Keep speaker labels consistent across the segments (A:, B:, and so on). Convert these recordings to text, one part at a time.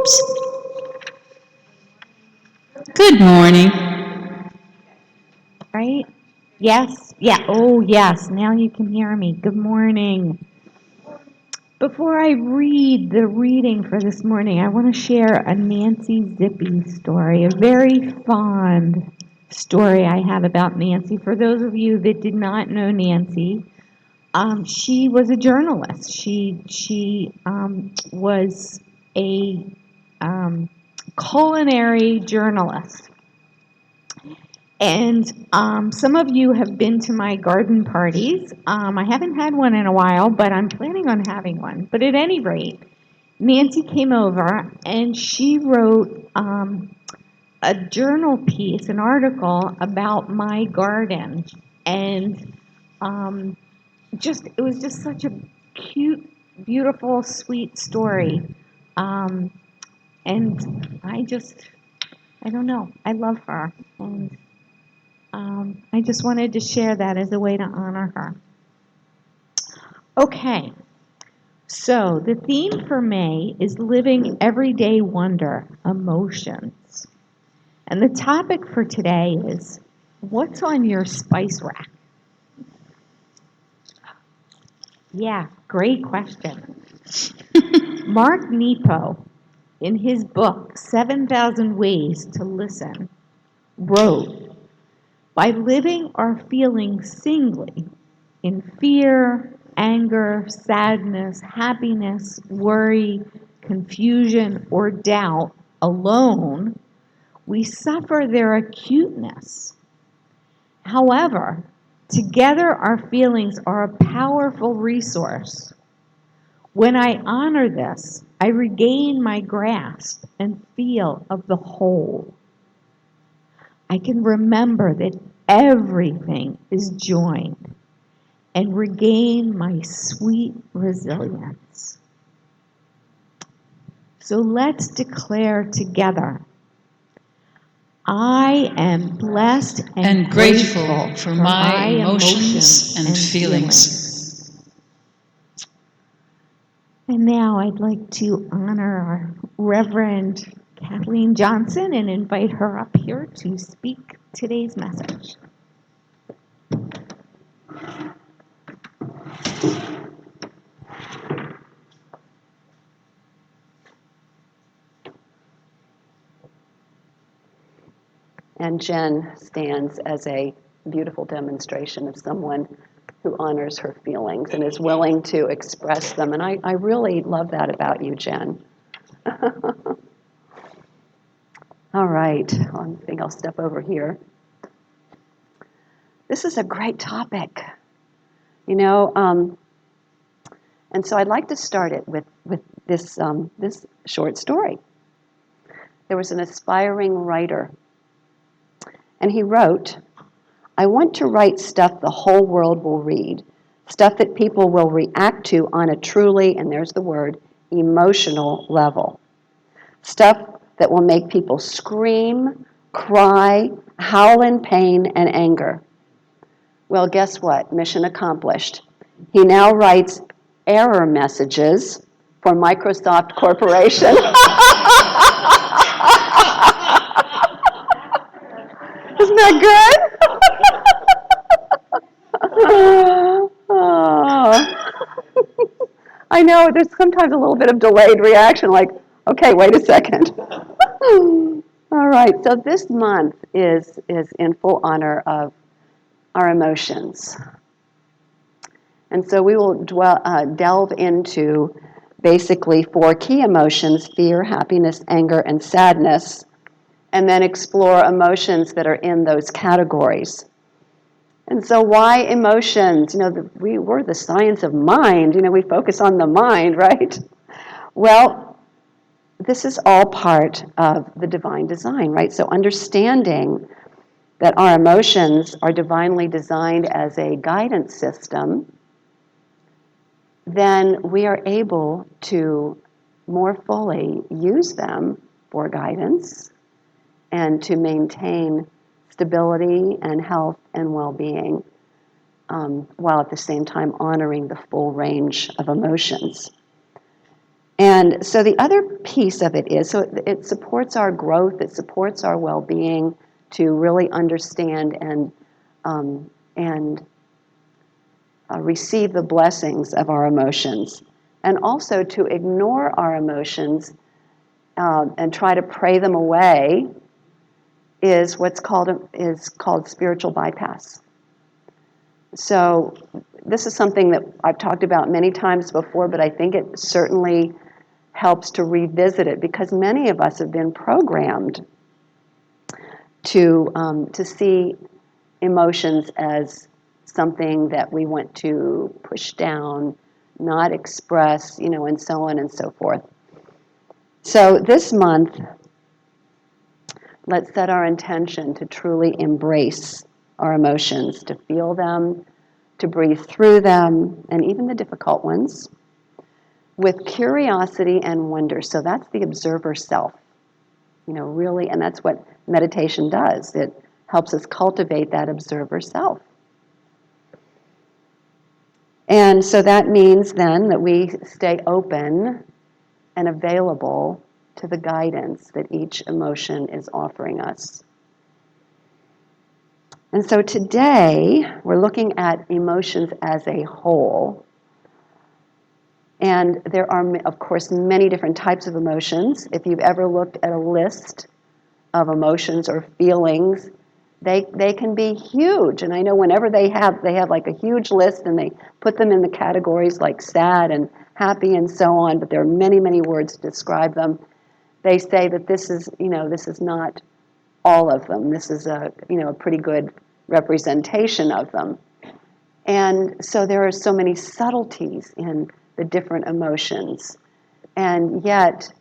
A: Whoops. Good morning.
B: Right? Yes. Yeah. Oh, yes. Now you can hear me. Good morning. Before I read the reading for this morning, I want to share a Nancy Zippy story, a very fond story I have about Nancy. For those of you that did not know Nancy, she was a journalist. She was a culinary journalist. And some of you have been to my garden parties. I haven't had one in a while, but I'm planning on having one. But at any rate, Nancy came over and she wrote a journal piece, an article about my garden. And it was just such a cute, beautiful, sweet story. And I don't know, I love her. And I just wanted to share that as a way to honor her. Okay, so the theme for May is living everyday wonder, emotions. And the topic for today is, what's on your spice rack? Yeah, great question. Mark Nepo, in his book, 7,000 Ways to Listen, wrote, by living or feeling singly in fear, anger, sadness, happiness, worry, confusion, or doubt alone, we suffer their acuteness. However, together our feelings are a powerful resource. When I honor this, I regain my grasp and feel of the whole. I can remember that everything is joined and regain my sweet resilience. So let's declare together, I am blessed and
A: grateful for my emotions and feelings.
B: And now I'd like to honor our Reverend Kathleen Johnson and invite her up here to speak today's message.
C: And Jen stands as a beautiful demonstration of someone who honors her feelings and is willing to express them. And I really love that about you, Jen. All right, I think I'll step over here. This is a great topic, you know, and so I'd like to start it with this short story. There was an aspiring writer, and he wrote, I want to write stuff the whole world will read, stuff that people will react to on a truly, and there's the word, emotional level. Stuff that will make people scream, cry, howl in pain and anger. Well, guess what? Mission accomplished. He now writes error messages for Microsoft Corporation. Isn't that good? Oh. I know, there's sometimes a little bit of delayed reaction, like, okay, wait a second. All right, so this month is in full honor of our emotions. And so we will delve into basically 4 key emotions, fear, happiness, anger, and sadness, and then explore emotions that are in those categories. And so why emotions? You know, we're the science of mind. You know, we focus on the mind, right? Well, this is all part of the divine design, right? So understanding that our emotions are divinely designed as a guidance system, then we are able to more fully use them for guidance and to maintain stability and health and well-being, while at the same time honoring the full range of emotions. And so the other piece of it is, so it supports our growth, it supports our well-being to really understand and receive the blessings of our emotions, and also to ignore our emotions and try to pray them away is what's called spiritual bypass. So this is something that I've talked about many times before, but I think it certainly helps to revisit it, because many of us have been programmed to see emotions as something that we want to push down, not express, and so on and so forth. So this month, let's set our intention to truly embrace our emotions, to feel them, to breathe through them, and even the difficult ones, with curiosity and wonder. So that's the observer self, really, and that's what meditation does. It helps us cultivate that observer self. And so that means then that we stay open and available to the guidance that each emotion is offering us. And so today, we're looking at emotions as a whole. And there are, of course, many different types of emotions. If you've ever looked at a list of emotions or feelings, they can be huge. And I know whenever they have like a huge list, and they put them in the categories like sad and happy and so on, but there are many, many words to describe them. They say that this is not all of them. This is a pretty good representation of them. And so there are so many subtleties in the different emotions. And yet,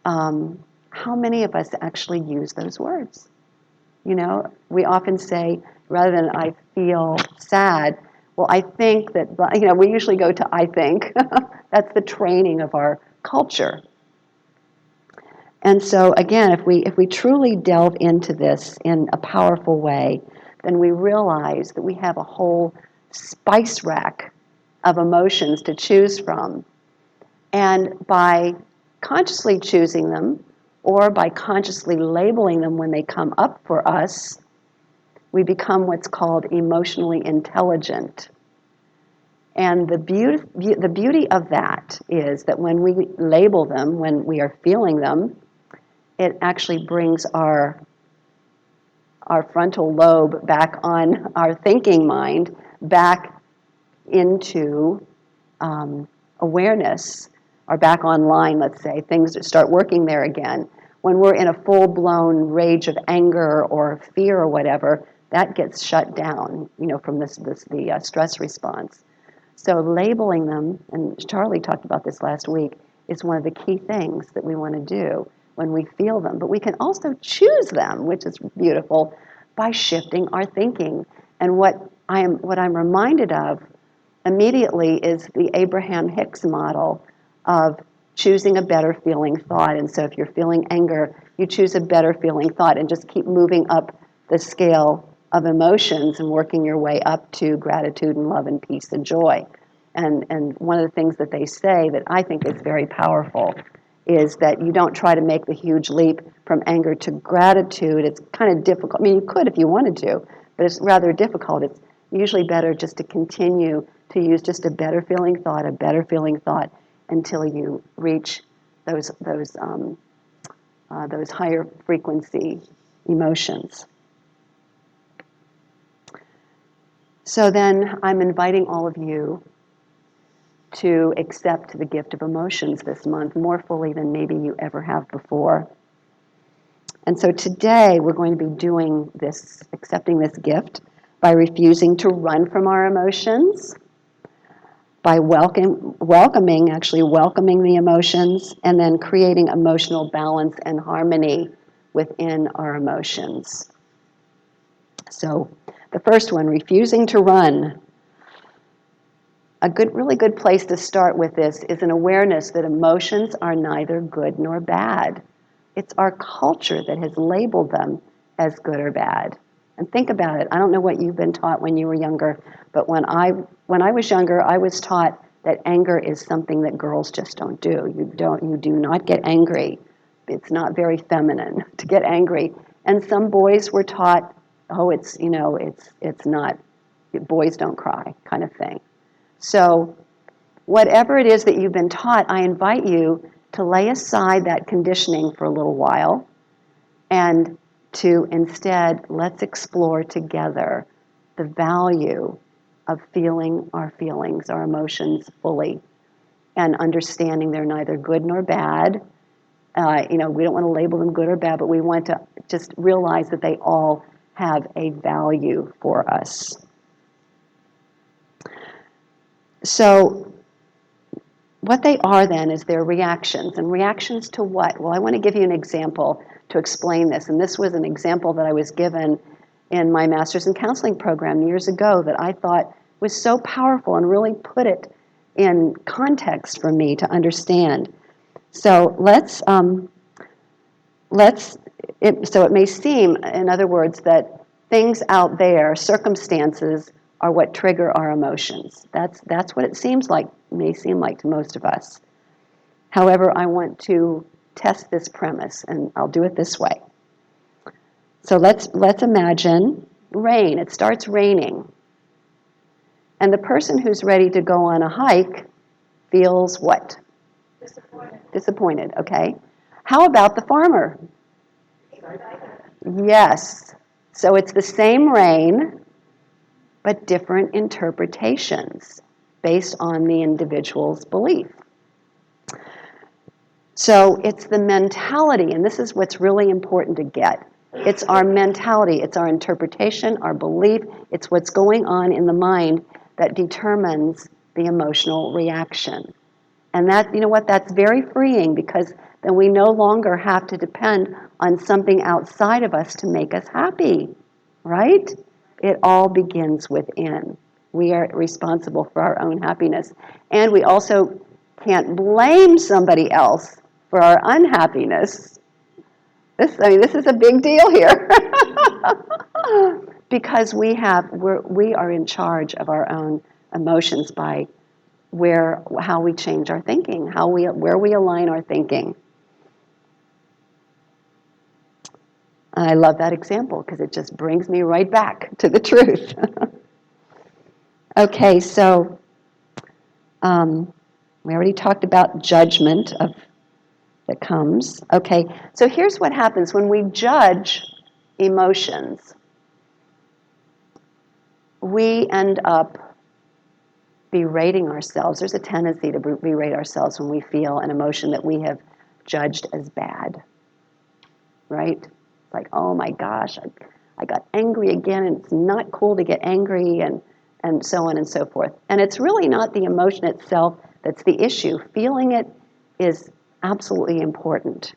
C: how many of us actually use those words? We often say, rather than I feel sad, well, I think that, we usually go to I think. That's the training of our culture. And so again, if we truly delve into this in a powerful way, then we realize that we have a whole spice rack of emotions to choose from. And by consciously choosing them, or by consciously labeling them when they come up for us, we become what's called emotionally intelligent. And the beauty of that is that when we label them, when we are feeling them, it actually brings our frontal lobe back on our thinking mind, back into awareness, or back online, let's say. Things start working there again. When we're in a full-blown rage of anger or fear or whatever, that gets shut down, from the stress response. So labeling them, and Charlie talked about this last week, is one of the key things that we want to do when we feel them. But we can also choose them, which is beautiful, by shifting our thinking. And what I'm reminded of immediately is the Abraham Hicks model of choosing a better feeling thought. And so if you're feeling anger, you choose a better feeling thought, and just keep moving up the scale of emotions and working your way up to gratitude and love and peace and joy. And one of the things that they say that I think is very powerful is that you don't try to make the huge leap from anger to gratitude. It's kind of difficult. I mean, you could if you wanted to, but it's rather difficult. It's usually better just to continue to use just a better feeling thought, until you reach those higher frequency emotions. So then I'm inviting all of you to accept the gift of emotions this month more fully than maybe you ever have before. And so today we're going to be doing this, accepting this gift, by refusing to run from our emotions, by welcoming the emotions, and then creating emotional balance and harmony within our emotions. So the first one, refusing to run. A really good place to start with this is an awareness that emotions are neither good nor bad. It's our culture that has labeled them as good or bad. And think about it. I don't know what you've been taught when you were younger, but when I was younger, I was taught that anger is something that girls just don't do. You do not get angry. It's not very feminine to get angry. And some boys were taught, oh, it's not, boys don't cry kind of thing. So whatever it is that you've been taught, I invite you to lay aside that conditioning for a little while and to instead, let's explore together the value of feeling our feelings, our emotions fully, and understanding they're neither good nor bad. We don't want to label them good or bad, but we want to just realize that they all have a value for us. So what they are then is their reactions. And reactions to what? Well, I want to give you an example to explain this. And this was an example that I was given in my Master's in Counseling program years ago that I thought was so powerful and really put it in context for me to understand. So so it may seem, in other words, that things out there, circumstances, are what trigger our emotions. That's what it may seem like to most of us. However, I want to test this premise, and I'll do it this way. So let's imagine rain. It starts raining. And the person who's ready to go on a hike feels what? Disappointed, okay. How about the farmer? Yes. So it's the same rain, but different interpretations based on the individual's belief. So it's the mentality, and this is what's really important to get. It's our mentality, it's our interpretation, our belief, it's what's going on in the mind that determines the emotional reaction. And that, you know what, that's very freeing because then we no longer have to depend on something outside of us to make us happy, right? It all begins within. We are responsible for our own happiness. And we also can't blame somebody else for our unhappiness. This is a big deal here. Because we are in charge of our own emotions by how we change our thinking, where we align our thinking. I love that example because it just brings me right back to the truth. Okay, so we already talked about judgment that comes. Okay, so here's what happens when we judge emotions. We end up berating ourselves. There's a tendency to berate ourselves when we feel an emotion that we have judged as bad, right? It's like, oh my gosh, I got angry again, and it's not cool to get angry, and so on and so forth. And it's really not the emotion itself that's the issue. Feeling it is absolutely important.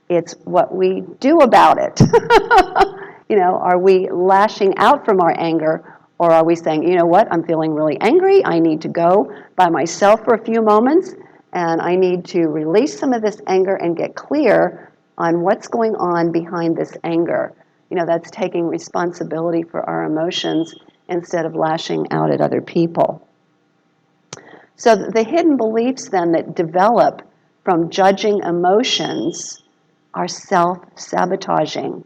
C: It's what we do about it. Are we lashing out from our anger, or are we saying, you know what, I'm feeling really angry, I need to go by myself for a few moments, and I need to release some of this anger and get clear on what's going on behind this anger. That's taking responsibility for our emotions instead of lashing out at other people. So the hidden beliefs then that develop from judging emotions are self-sabotaging.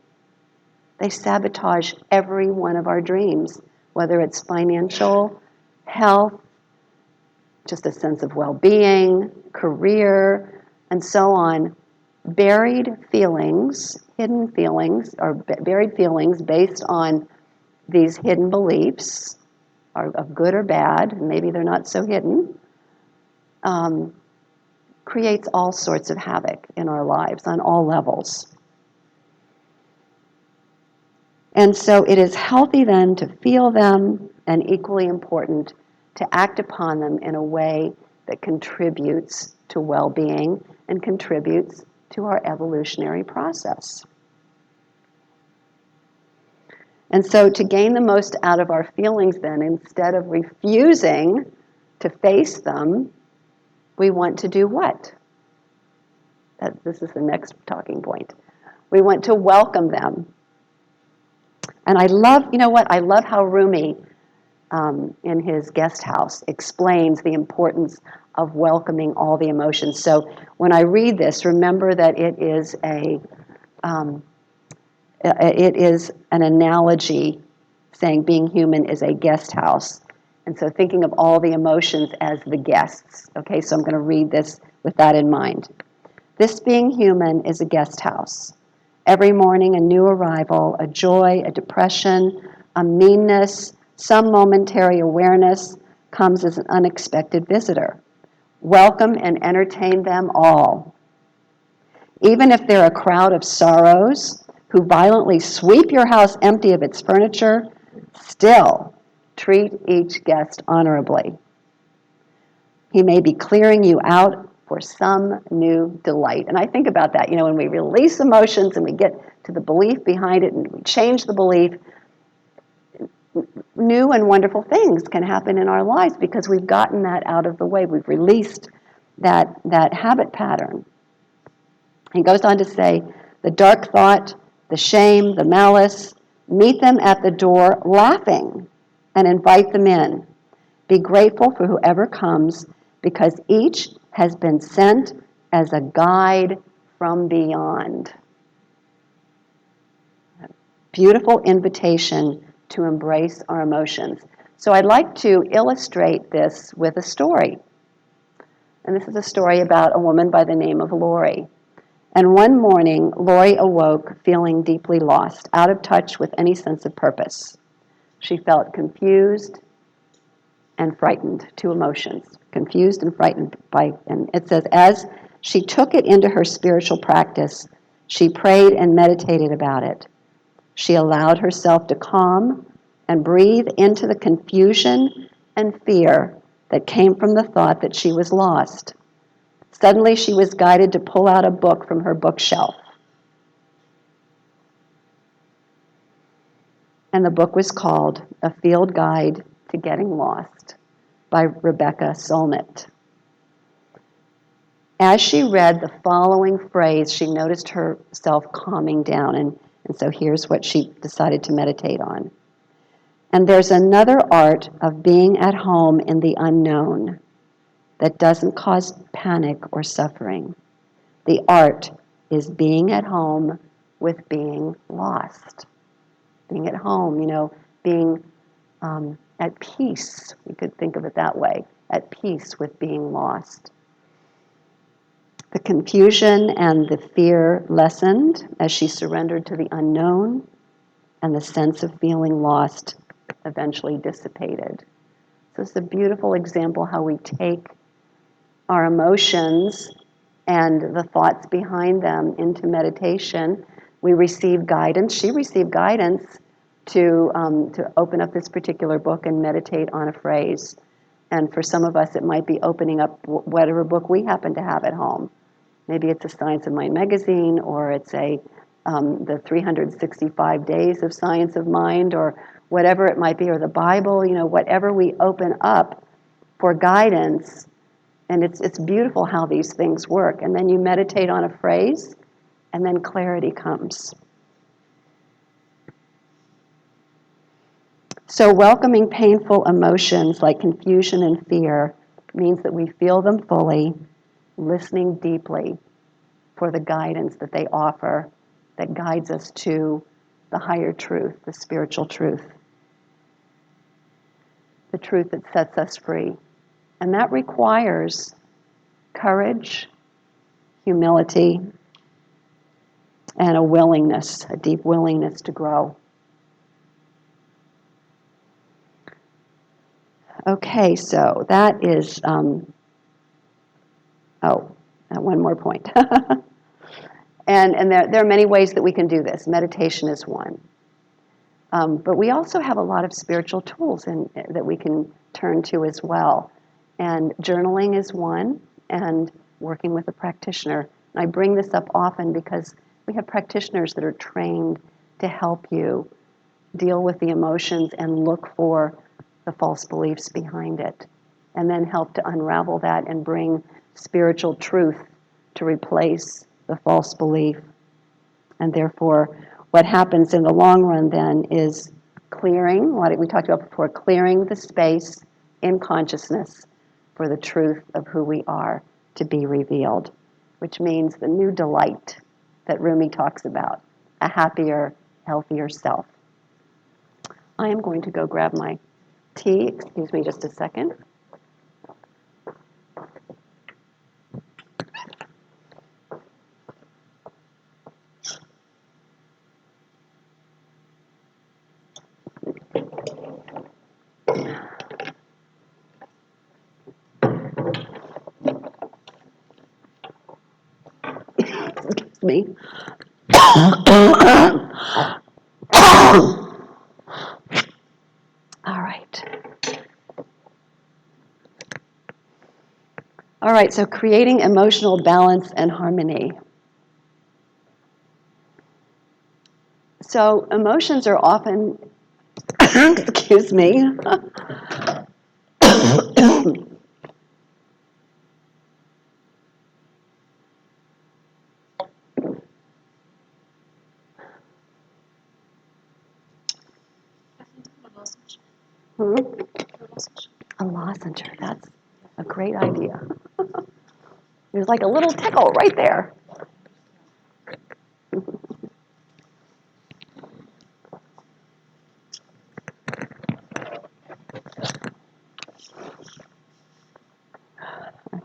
C: They sabotage every one of our dreams, whether it's financial, health, just a sense of well-being, career, and so on. Buried feelings, hidden feelings, or buried feelings based on these hidden beliefs are of good or bad, maybe they're not so hidden, creates all sorts of havoc in our lives on all levels. And so it is healthy then to feel them, and equally important to act upon them in a way that contributes to well-being and contributes to our evolutionary process. And so to gain the most out of our feelings then, instead of refusing to face them, we want to do what? This is the next talking point. We want to welcome them. And I love how Rumi in his guest house explains the importance of welcoming all the emotions. So when I read this, remember that it is an analogy saying being human is a guest house. And so thinking of all the emotions as the guests. Okay, so I'm going to read this with that in mind. This being human is a guest house. Every morning a new arrival, a joy, a depression, a meanness, some momentary awareness comes as an unexpected visitor. Welcome and entertain them all. Even if they're a crowd of sorrows who violently sweep your house empty of its furniture, still treat each guest honorably. He may be clearing you out for some new delight. And I think about that, when we release emotions and we get to the belief behind it and we change the belief, new and wonderful things can happen in our lives because we've gotten that out of the way. We've released that habit pattern. He goes on to say, the dark thought, the shame, the malice, meet them at the door laughing and invite them in. Be grateful for whoever comes because each has been sent as a guide from beyond. Beautiful invitation to embrace our emotions. So I'd like to illustrate this with a story. And this is a story about a woman by the name of Lori. And one morning, Lori awoke feeling deeply lost, out of touch with any sense of purpose. She felt confused and frightened, two emotions, confused and frightened and it says, as she took it into her spiritual practice, she prayed and meditated about it. She allowed herself to calm and breathe into the confusion and fear that came from the thought that she was lost. Suddenly, she was guided to pull out a book from her bookshelf. And the book was called A Field Guide to Getting Lost by Rebecca Solnit. As she read the following phrase, she noticed herself calming down, and so here's what she decided to meditate on. And there's another art of being at home in the unknown that doesn't cause panic or suffering. The art is being at home with being lost. Being at home, being at peace. We could think of it that way, at peace with being lost. The confusion and the fear lessened as she surrendered to the unknown, and the sense of feeling lost eventually dissipated. So it's a beautiful example how we take our emotions and the thoughts behind them into meditation. We receive guidance. She received guidance to open up this particular book and meditate on a phrase. And for some of us, it might be opening up whatever book we happen to have at home. Maybe it's a Science of Mind magazine, or it's the 365 Days of Science of Mind, or whatever it might be, or the Bible. Whatever we open up for guidance. And it's beautiful how these things work. And then you meditate on a phrase, and then clarity comes. So welcoming painful emotions like confusion and fear means that we feel them fully, listening deeply for the guidance that they offer that guides us to the higher truth, the spiritual truth, the truth that sets us free. And that requires courage, humility, and a willingness, a deep willingness to grow. Okay, so that is, one more point. And there are many ways that we can do this. Meditation is one. But we also have a lot of spiritual tools that we can turn to as well. And journaling is one, and working with a practitioner. And I bring this up often because we have practitioners that are trained to help you deal with the emotions and look for the false beliefs behind it, and then help to unravel that and bring spiritual truth to replace the false belief. And therefore, what happens in the long run then is clearing, what we talked about before, clearing the space in consciousness for the truth of who we are to be revealed, which means the new delight that Rumi talks about, a happier, healthier self. I am going to go grab my tea. Excuse me just a second. Excuse me. All right. All right, so creating emotional balance and harmony. So emotions are often, excuse me. Hmm? A lozenge, that's a great idea. There's like a little tickle right there.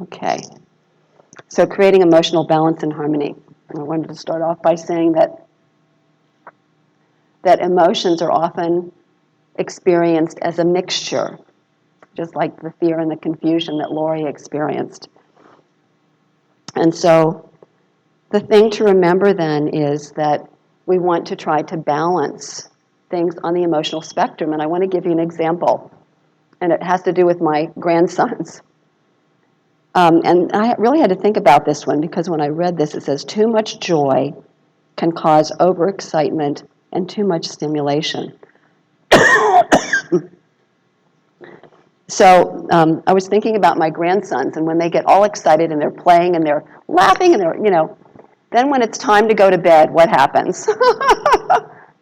C: Okay, so creating emotional balance and harmony. I wanted to start off by saying that emotions are often experienced as a mixture, just like the fear and the confusion that Lori experienced. And so the thing to remember then is that we want to try to balance things on the emotional spectrum. And I want to give you an example, and it has to do with my grandsons. And I really had to think about this one because when I read this, it says, too much joy can cause overexcitement and too much stimulation. So I was thinking about my grandsons, and when they get all excited and they're playing and they're laughing and they're, then when it's time to go to bed, what happens?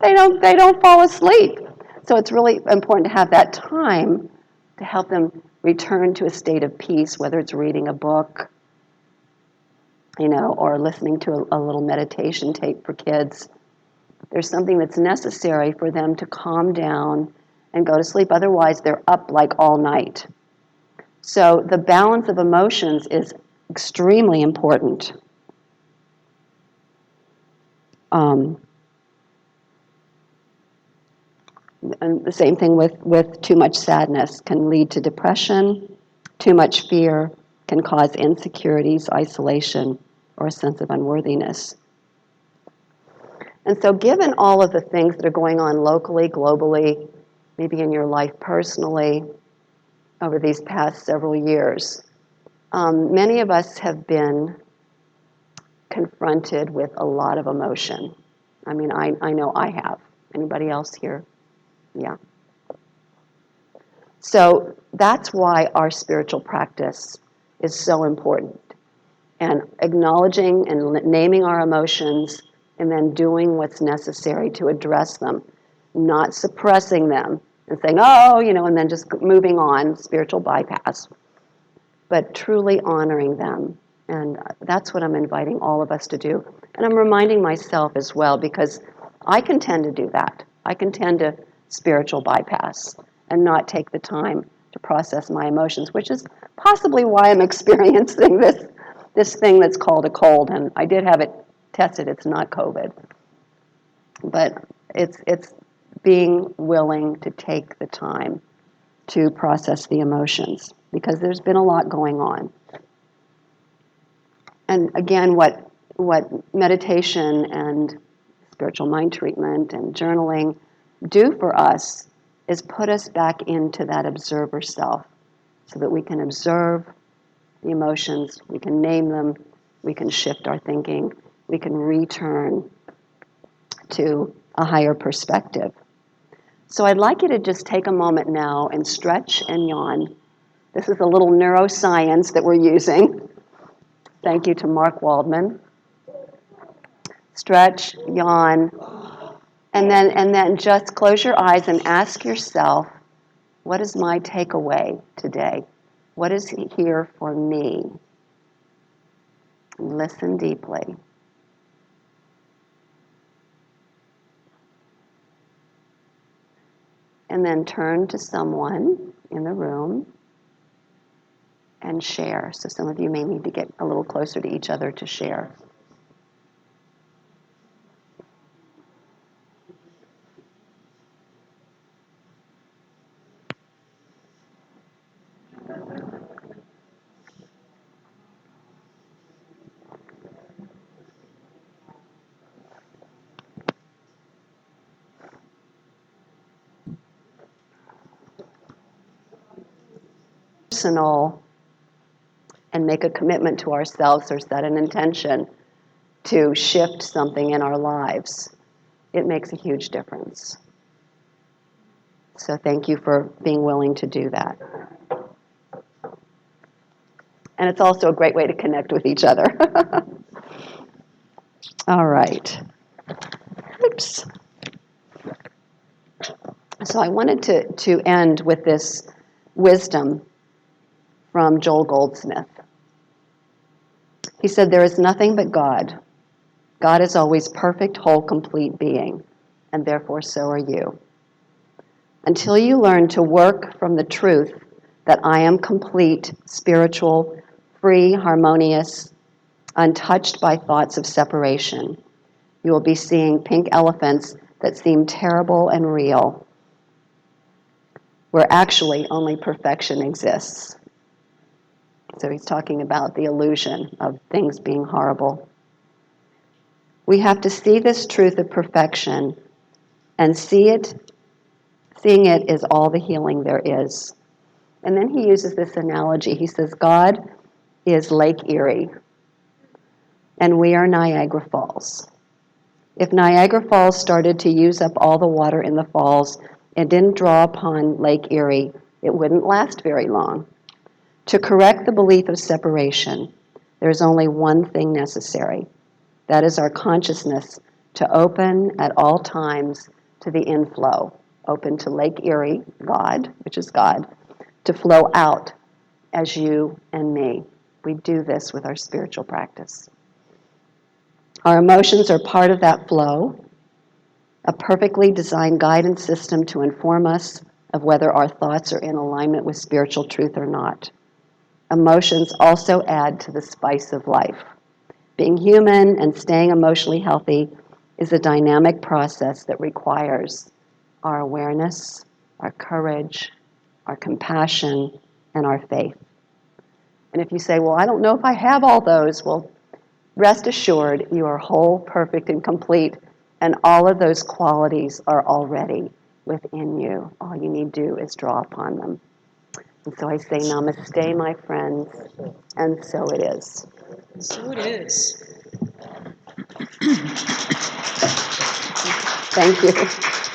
C: They don't fall asleep. So it's really important to have that time to help them return to a state of peace, whether it's reading a book, or listening to a little meditation tape for kids. There's something that's necessary for them to calm down and go to sleep. Otherwise, they're up like all night. So the balance of emotions is extremely important. And the same thing with too much sadness can lead to depression. Too much fear can cause insecurities, isolation, or a sense of unworthiness. And so given all of the things that are going on locally, globally, maybe in your life personally, over these past several years, many of us have been confronted with a lot of emotion. I mean, I know I have. Anybody else here? Yeah. So that's why our spiritual practice is so important. And acknowledging and naming our emotions and then doing what's necessary to address them, not suppressing them and saying, and then just moving on, spiritual bypass, but truly honoring them. And that's what I'm inviting all of us to do. And I'm reminding myself as well, because I can tend to do that. I can tend to spiritual bypass and not take the time to process my emotions, which is possibly why I'm experiencing this thing that's called a cold. And I did have it tested. It's not COVID. But it's being willing to take the time to process the emotions, because there's been a lot going on. And again, what meditation and spiritual mind treatment and journaling do for us is put us back into that observer self so that we can observe the emotions, we can name them, we can shift our thinking, we can return to a higher perspective. So I'd like you to just take a moment now and stretch and yawn. This is a little neuroscience that we're using. Thank you to Mark Waldman. Stretch, yawn, And then just close your eyes and ask yourself, what is my takeaway today? What is here for me? Listen deeply. And then turn to someone in the room and share. So some of you may need to get a little closer to each other to share. Personal, and make a commitment to ourselves or set an intention to shift something in our lives, it makes a huge difference. So thank you for being willing to do that. And it's also a great way to connect with each other. All right. Oops. So I wanted to end with this wisdom from Joel Goldsmith. He said, "There is nothing but God. God is always perfect, whole, complete being, and therefore so are you. Until you learn to work from the truth that I am complete, spiritual, free, harmonious, untouched by thoughts of separation, you will be seeing pink elephants that seem terrible and real, where actually only perfection exists." So he's talking about the illusion of things being horrible. We have to see this truth of perfection, and seeing it is all the healing there is. And then he uses this analogy. He says, God is Lake Erie, and we are Niagara Falls. If Niagara Falls started to use up all the water in the falls and didn't draw upon Lake Erie, it wouldn't last very long. To correct the belief of separation, there's only one thing necessary. That is our consciousness to open at all times to the inflow, open to Lake Erie, God, which is God, to flow out as you and me. We do this with our spiritual practice. Our emotions are part of that flow, a perfectly designed guidance system to inform us of whether our thoughts are in alignment with spiritual truth or not. Emotions also add to the spice of life. Being human and staying emotionally healthy is a dynamic process that requires our awareness, our courage, our compassion, and our faith. And if you say, well, I don't know if I have all those, well, rest assured you are whole, perfect, and complete, and all of those qualities are already within you. All you need to do is draw upon them. And so I say namaste, my friends, and so it is.
A: So it is.
C: Thank you.